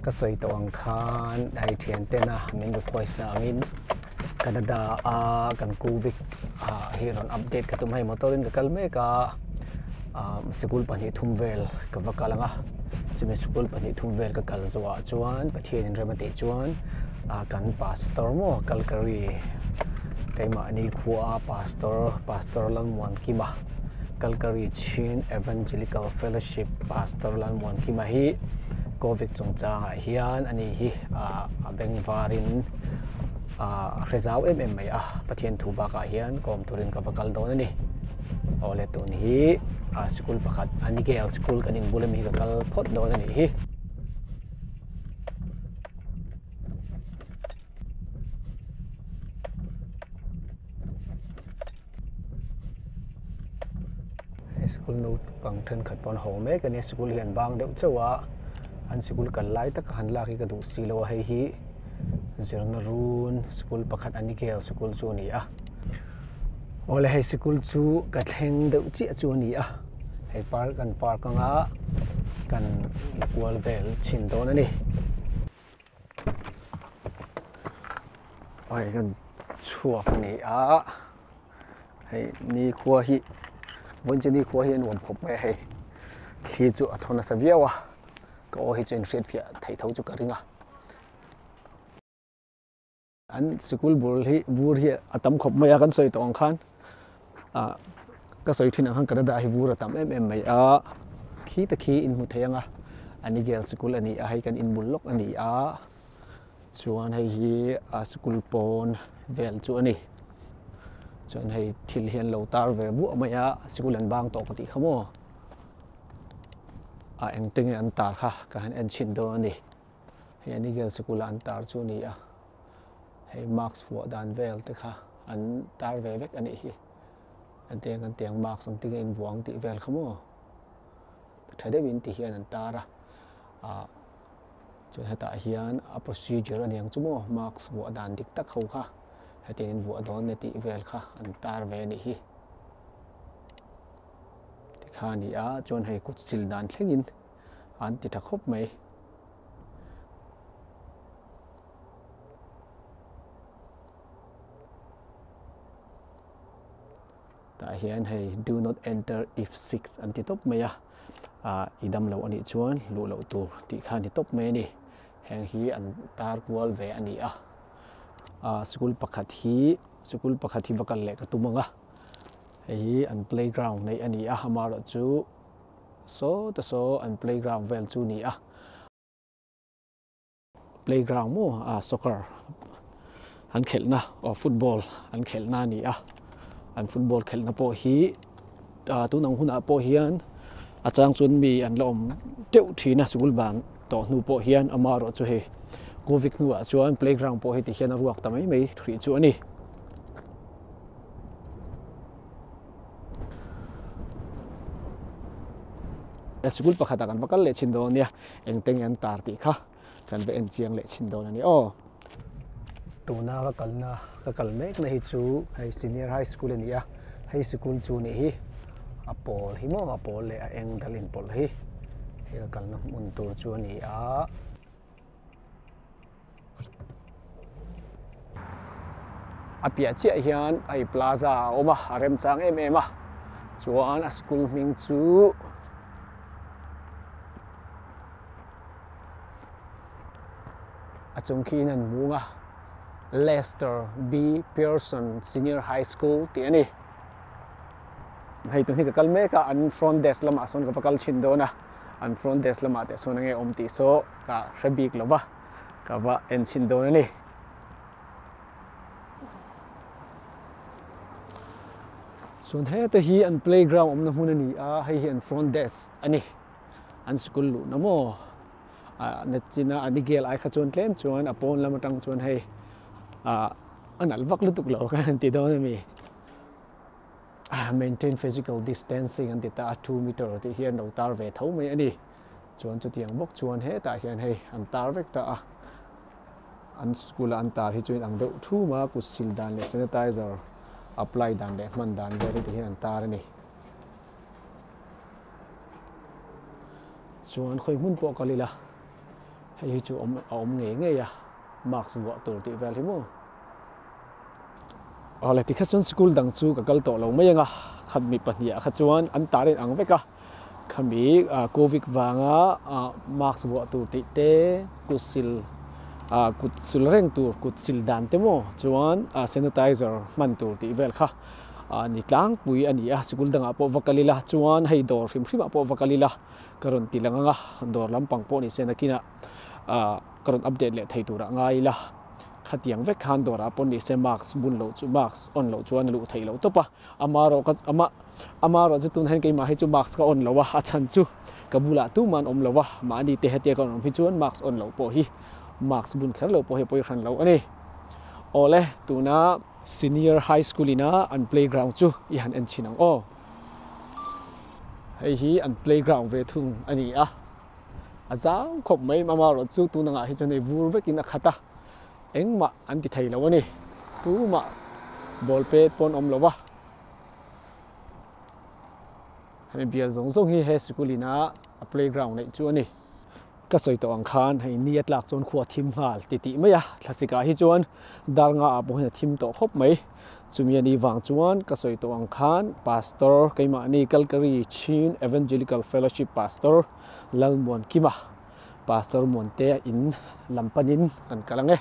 ก็สวยตัวอังคารได้เทียนเต้นนะมินดูพอยส์นะมินกันดากันกูวิกฮีรอนอัปเดตกับตุ้มให้มอเตอร์ลินกับกัลเมกสกุลปัญญาทุ่มเวลกับวักกัลงะจะมีสกุลปัญญาทุ่มเวลกับกัลจัวจวนประเทศอินเดียมันติจวนกันพาสตอร์โมกัลกรีไกมาอันนี้ขัวพาสตอร์ลันมวนกิมากัลกรีชินเอวันเจลิคัลเฟลโลชิพพาสตอร์ลันมวนกิมาฮีโควิดจงจ้าเฮียนอันนี้ฮีเบงวารินเรซาวไม่ประเทศทูบากเฮียนกอมตุรินกับกัลโดนนี่โอเลตุนฮีสกุลประคัดอันนี้เกลสกุลกันอินบุลมีกับกัลพดโดนนี่ฮีสกุลนู้กังเทนขัดปอนโฮเมกันเนี่ยสกุลเฮียนบางเดี๋ยวเจ้าว่าอันสกุลกันไล่ตะกันลากิกระดูซีโลให้ฮีเจอร์นารูนสกุลประคัดอันนี้เกลสกุลจูนี่โอเลยให้สกุลจูกัดแห่งเดี๋ยวเจ้าจูนี่ให้ปาร์กันกันวอลเวลชินโตนั่นนี่ไปกันชัวนี่ให้นี่ขัวฮีวันจะนี่ขัวฮีนวมขบไปให้ที่จูอัธนาสเวียวก็ให้เจนเรียนเพียไทยเท่าจุกกระดิ่งอันสกุลบูรฮีอัตมขบไม่กันสวยตัวอังคารก็สวยที่นั่งข้างกระดาษให้บูรอัตมไม่ขี้ตะขี้อินมุทยังอันนี้เกลสกุลอันนี้ให้กันอินบุลล็อกอันนี้ส่วนให้สกุลปอนเวลจูอันนี้ส่วนให้ทิลเฮียนโลตาร์เวบุไม่สกุลอันบางตัวปฏิขโมเอ็งตึงอันตาร์ค่ะการเอ็นชินโดนี่ให้อันนี้เกี่ยวสกุลอันตาร์ชูนี่ให้มาร์คส์หัวดานเวลต์ค่ะอันตาร์เวกอันนี้อันเตียงมาร์คสังติเงินหวงติเวลขโมถ้าได้วินติเฮียนอันตาร์จนให้ตาเฮียนprocedure อันยังชั่วโมงมาร์คส์หัวดานดิกตักเขาค่ะให้เตียงหัวดอนในติเวลค่ะอันตาร์เวนี่ข้านี่จนให้กุศลดานเข่งินอันติดตะคบไหมแต่เฮียนให้ do not enter if 6อันติดตบไหมอีดำเราอันนี้ชวนรู้เราตัวติข้านี่ตบไหมนี่แห่งฮีอันตาร์กวอลเวอันนี้สกุลประคัดที่วักันเล็กตุ้มงไอ้อัน playground ในอันนี้มาแล้วจูอัน playground เวลจูนี่playground มั่วsoccer อันเขลนะฟุตบอลอันเขลนานี่อันฟุตบอลเขลนะโปฮีตัวน้องหุ่นโปฮีอันอาจารย์ส่วนมีอันลมเดี่ยวทีนะสกุลบางต่อหนูโปฮีอันมาแล้วจูเฮโควิดหนูจวน playground โปฮีที่เฮียนรัวแต่ไม่ถือจูอันนี้สกุลประคัดกันว่ากันเละชินโดเนี่ยเองเต็งยันตาร์ติค่ะกันไปเอ็นเจียงเละชินโดนั่นนี่ตัวน่าก็กันเมกในจูให้ senior high school นี่ให้สกุลจูนี่ปอลฮิโมปอลเลยเองดัลินปอลฮิก็กันน้ำมุนตัวจูนี่เปียเจียเฮียนไอพลาซ่าโอมาเริ่มจังจวนสกุลมิงจูจงคีนันมูงLeicester B Pearson Senior High Schoolที่นี่ให้ตัวนี้ก็กัลเมกอัน front desk ละมาส่วนกับกัลชินโดนะอัน front desk ละมาแต่ส่วนนั้นอมติโซกับระบีกหรือว่ากับว่าเอ็นชินโดนั่นนี่ส่วนให้ตัวฮีอัน playground อมน้ำหูนั่นนี่ให้อัน front desk อันนี้อันสกุลลูน้ำโมนัดจีน่าอันนี้เกลไอขจวนเล่มจวนปอนแล้วมาตั้งจวนให้อันนั้นวักลุตุกเหล่ากันติดโดนมีmaintain physical distancing อันติดตา2 meter ที่เฮียนเราตาร์เวทเท่าไหมอันนี้จวนจุดยังบกจวนให้ตาเฮียนให้อันตาร์เวกตาอันสกุลอันตาร์ที่จวนอันเดือดทูมากุศิลดานเลสเซนไทเซอร์ apply ดานเด็กมันดานเวที่เฮียนอันตาร์นี่จวนค่อยมุ่นปอกกันเลยล่ะ hay chú om nghe à marks vợ tổ ti vel himu lại thì khách school đằng chú cả cái tổ lòng mấy ngà khát mi bận nhẹ khách chuan anh ta đến ăn với cả khát mi covid vàng marks vợ tổ ti te cút sil reng tur cút sil dan te mo chuan sanitizer man tur ti vel kha ni tlang pui ania school danga po vakalila chuan hei dor hrim hrim po vakalila karon tilanga dor lampang po ni senakina karon update le thei tura ngai la khatiang vek khan dora pon ni se marks bun lo chu marks on lo chuan lu thei lo topa amaro chu tun hen ke ma he chu marks ka on lo wa achan chu kabula tu man om lo wa ma ni te hete kon hi chuan marks on lo po hi marks bun khar lo po he poi khan lo ani ole tuna senior high school ina an playground chu i han an chinang o hei hi an playground ve thung ani azang khop mai mama ro chu tu nanga hi chane vur vekin a khata engma an ti thei lo ani tu ma ball pet pon om lo wa hemi bial zong zong hi he school ina a playground nei chu ani ka soi to ang khan hei ni atlak chon khuwa thim hal ti maya thlasika hi chuan darnga a bo he thim to khop mai chumi ani wang chuan ka soi to ang khan pastor keima ani kalkari chin evangelical fellowship pastor Lalmuankima pastor monte in lampanin kan kalange